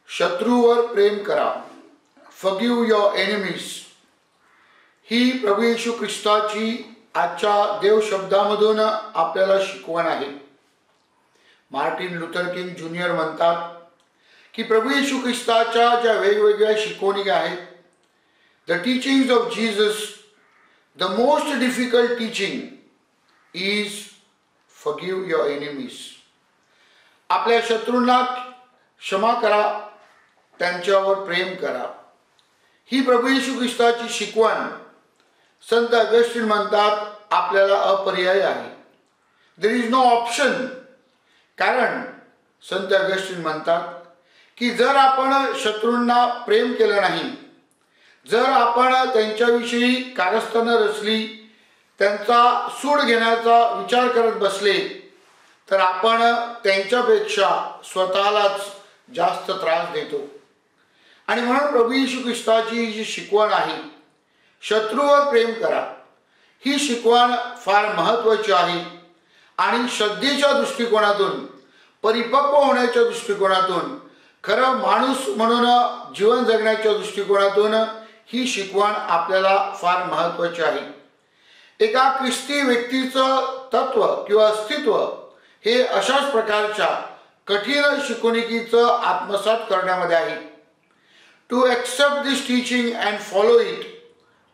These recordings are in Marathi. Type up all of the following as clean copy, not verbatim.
शत्रूवर प्रेम करा. Forgive your enemies. ही प्रभू येशू ख्रिस्ताची आजच्या देव शब्दामधून आपल्याला शिकवण आहे. मार्टिन लुथर किंग ज्युनियर म्हणतात की प्रभू येशू ख्रिस्ताच्या ज्या वेगवेगळ्या शिकवणी आहेत, the teachings of Jesus, the most difficult teaching is forgive your enemies. आपल्या शत्रूंना क्षमा करा, त्यांच्यावर प्रेम करा. ही प्रभू येशू ख्रिस्ताची शिकवण संत ऑगस्टीन म्हणतात आपल्याला अपर्याय आहे. There is no option. कारण संत ऑगस्टीन म्हणतात की जर आपण शत्रूंना प्रेम केलं नाही, जर आपण त्यांच्याविषयी कारस्थानं रचली, त्यांचा सूड घेण्याचा विचार करत बसले, तर आपण त्यांच्यापेक्षा स्वतःलाच जास्त त्रास देतो. आणि म्हणून प्रभू येशू ख्रिस्ताची जी शिकवण आहे, शत्रूवर प्रेम करा, ही शिकवण फार महत्त्वाची आहे. आणि श्रद्धेच्या दृष्टिकोनातून, परिपक्व होण्याच्या दृष्टिकोनातून, खरं माणूस म्हणून जीवन जगण्याच्या दृष्टिकोनातून ही शिकवण आपल्याला फार महत्त्वाची आहे. एका ख्रिस्ती व्यक्तीचं तत्व किंवा अस्तित्व हे अशाच प्रकारच्या कठीण शिकवणुकीचं आत्मसात करण्यामध्ये आहे. To accept this teaching and follow it,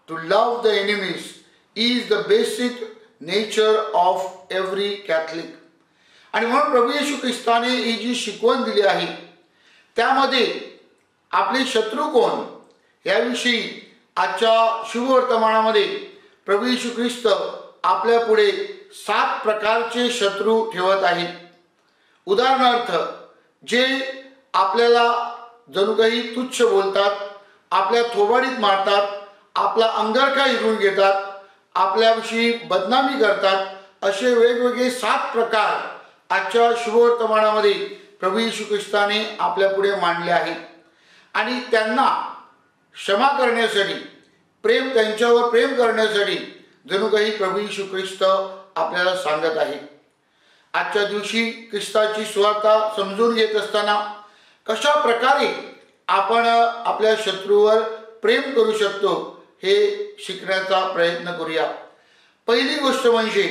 to love the enemies is the basic nature of every Catholic. आणि म्हणून प्रभू येशू ख्रिस्ताने ही जी शिकवण दिली आहे, त्यामध्ये आपले शत्रू कोण याविषयी आजच्या शुभवर्तमानामध्ये प्रभू येशू ख्रिस्त आपल्या पुढे 7 प्रकारचे शत्रू ठेवत आहेत. उदाहरणार्थ, जे आपल्याला जणू काही तुच्छ बोलतात, आपल्या थोबाडीत मारतात, आपला अंगरखा हिरवून घेतात, आपल्याविषयी बदनामी करतात, असे वेगवेगळे 7 प्रकार आजच्या शुभवर्तमानामध्ये प्रभू येशू ख्रिस्ताने आपल्या पुढे मांडले आहेत. आणि त्यांना क्षमा करण्यासाठी, त्यांच्यावर प्रेम करण्यासाठी जणू काही प्रभू येशू ख्रिस्त आपल्याला सांगत आहे. आजच्या दिवशी ख्रिस्ताची सुवार्ता समजून घेत असताना कशा प्रकारे आपण आपल्या शत्रूवर प्रेम करू शकतो हे शिकण्याचा प्रयत्न करूया. पहिली गोष्ट म्हणजे,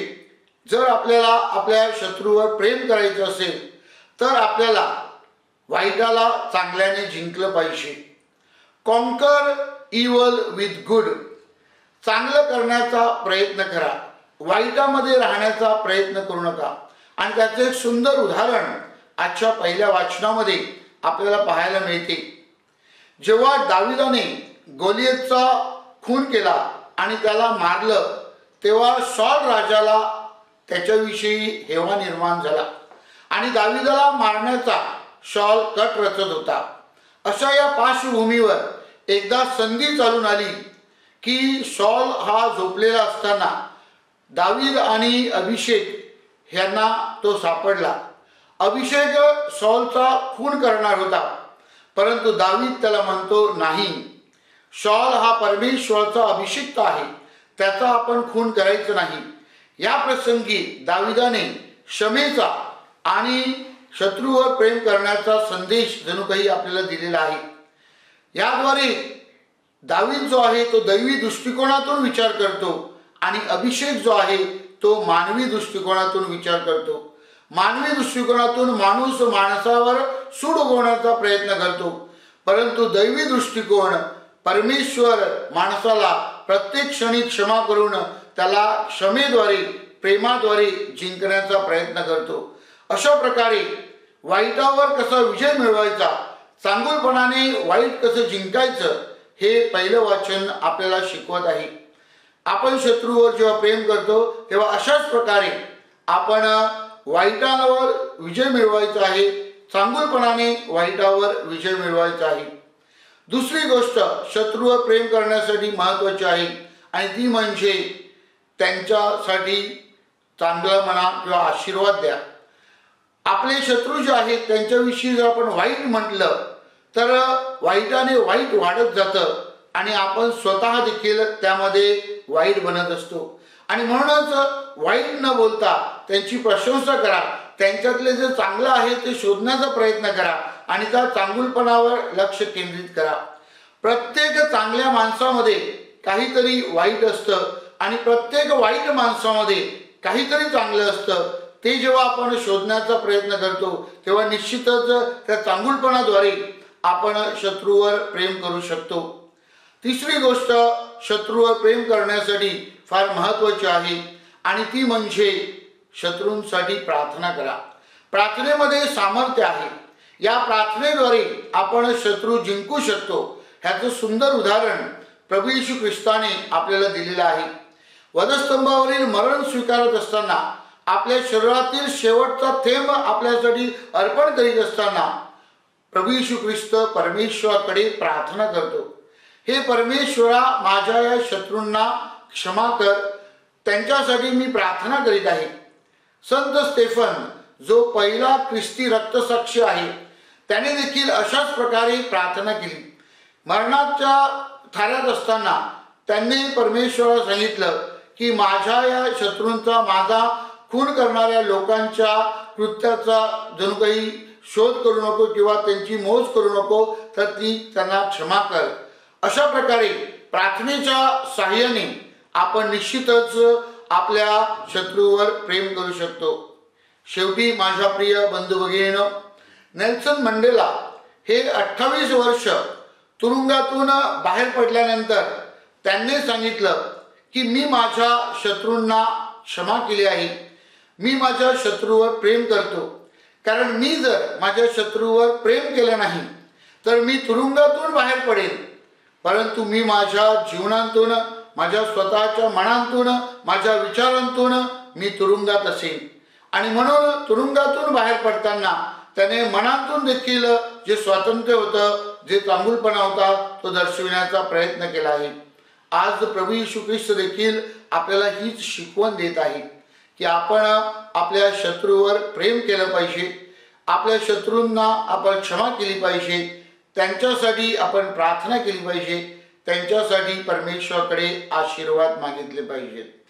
जर आपल्याला आपल्या शत्रूवर प्रेम करायचं असेल तर आपल्याला वाईटाला चांगल्याने जिंकलं पाहिजे. Conquer evil with good. चांगलं करण्याचा प्रयत्न करा, वाईटामध्ये राहण्याचा प्रयत्न करू नका. आणि त्याचं एक सुंदर उदाहरण आजच्या पहिल्या वाचनामध्ये आपल्याला पाहायला मिळते. जेव्हा दाविदाने गोलियतचा खून केला आणि त्याला मारलं, तेव्हा शॉल राजाला त्याच्याविषयी हेवा निर्माण झाला आणि दाविदाला मारण्याचा शॉल कट रचत होता. अशा या पार्श्वभूमीवर एकदा संधी चालून आली की शॉल हा झोपलेला असताना दावीद आणि अभिषेक ह्यांना तो सापडला. अभिषेक शॉलचा खून करणार होता, परंतु दावीद त्याला म्हणतो, नाही, शॉल हा परमेश्वराचा अभिषिक्त आहे, त्याचा आपण खून करायचं नाही. या प्रसंगी दाविदाने क्षमेचा आणि शत्रूवर प्रेम करण्याचा संदेश जणू काही आपल्याला दिलेला आहे. याद्वारे दावीद जो आहे तो दैवी दृष्टिकोनातून विचार करतो आणि अभिषेक जो आहे तो मानवी दृष्टिकोनातून विचार करतो. मानवी दृष्टिकोनातून माणूस माणसावर सूड उगवण्याचा प्रयत्न करतो, परंतु दैवी दृष्टिकोन, परमेश्वर माणसाला प्रत्येक क्षणी क्षमा करून त्याला क्षमेद्वारे, प्रेमाद्वारे जिंकण्याचा प्रयत्न करतो. अशा प्रकारे वाईटावर कसा विजय मिळवायचा, चांगुलपणाने वाईट कसं जिंकायचं, हे पहिलं वाचन आपल्याला शिकवत आहे. आपण शत्रूवर जेव्हा प्रेम करतो तेव्हा अशाच प्रकारे आपण वाईटावर विजय मिळवायचा आहे, चांगुलपणाने वाईटावर विजय मिळवायचा आहे. दुसरी गोष्ट शत्रूवर प्रेम करण्यासाठी महत्त्वाची आहे आणि ती म्हणजे त्यांच्यासाठी चांगलं म्हणा किंवा आशीर्वाद द्या. आपले शत्रू जे आहेत त्यांच्याविषयी जर आपण वाईट म्हटलं तर वाईटाने वाईट वाढत जातं आणि आपण स्वतः देखील त्यामध्ये वाईट बनत असतो. आणि म्हणूनच वाईट न बोलता त्यांची प्रशंसा करा, त्यांच्यातले जे चांगलं आहे ते शोधण्याचा प्रयत्न करा आणि त्या चांगुलपणावर लक्ष केंद्रित करा. प्रत्येक चांगल्या माणसामध्ये काहीतरी वाईट असतं आणि प्रत्येक वाईट माणसामध्ये काहीतरी चांगलं असतं. ते जेव्हा आपण शोधण्याचा प्रयत्न करतो तेव्हा निश्चितच त्या चांगुलपणाद्वारे आपण शत्रूवर प्रेम करू शकतो. तिसरी गोष्ट शत्रूवर प्रेम करण्यासाठी फार महत्त्वाची आहे आणि ती म्हणजे शत्रूंसाठी प्रार्थना करा. प्रार्थनेमध्ये सामर्थ्य आहे. या प्रार्थनेद्वारे आपण शत्रू जिंकू शकतो. ह्याचं सुंदर उदाहरण प्रभू येशू ख्रिस्ताने आपल्याला दिलेलं आहे. वधस्तंभावरील मरण स्वीकारत असताना, आपल्या शरीरातील शेवटचा थेंब आपल्यासाठी अर्पण करीत असताना प्रभू येशू ख्रिस्त परमेश्वराकडे प्रार्थना करतो, हे परमेश्वरा, माझ्या या शत्रूंना क्षमा कर, त्यांच्यासाठी मी प्रार्थना करीत आहे. संत स्टेफन जो पहिला ख्रिस्ती रक्तसाक्षी आहे, त्याने देखील अशाच प्रकारे प्रार्थना केली. मरणाच्या थाऱ्यात असताना त्यांनी परमेश्वराला सांगितलं की माझ्या या शत्रूंचा, माझा खून करणाऱ्या लोकांच्या कृत्याचा जणू काही शोध करू नको किंवा त्यांची मोज करू नको, तर ती त्यांना क्षमा कर. अशा प्रकारे प्रार्थनेच्या साहाय्याने आपण निश्चितच आपल्या शत्रूवर प्रेम करू शकतो. शेवटी माझ्या प्रिय बंधू भगिनींनो, नेल्सन मंडेला हे 28 वर्ष तुरुंगातून बाहेर पडल्यानंतर त्यांनी सांगितलं की मी माझ्या शत्रूंना क्षमा केली आहे. मी माझ्या शत्रूवर प्रेम करतो, कारण मी जर माझ्या शत्रूवर प्रेम केलं नाही तर मी तुरुंगातून बाहेर पडेल, परंतु मी माझ्या जीवनातून, माझ्या स्वतःच्या मनातून, माझ्या विचारांतून मी तुरुंगात असेन. आणि म्हणून तुरुंगातून बाहेर पडताना त्याने मनातून देखील जे स्वातंत्र्य होतं, जे चांगुलपणा होता, तो दर्शविण्याचा प्रयत्न केला आहे. आज प्रभू येशू ख्रिस्त देखील आपल्याला हीच शिकवण देत आहे की आपण आपल्या शत्रूवर प्रेम केलं पाहिजे, आपल्या शत्रूंना आपण क्षमा केली पाहिजे, त्यांच्यासाठी आपण प्रार्थना केली पाहिजे, त्यांच्यासाठी परमेश्वराकडे आशीर्वाद मागितले पाहिजेत.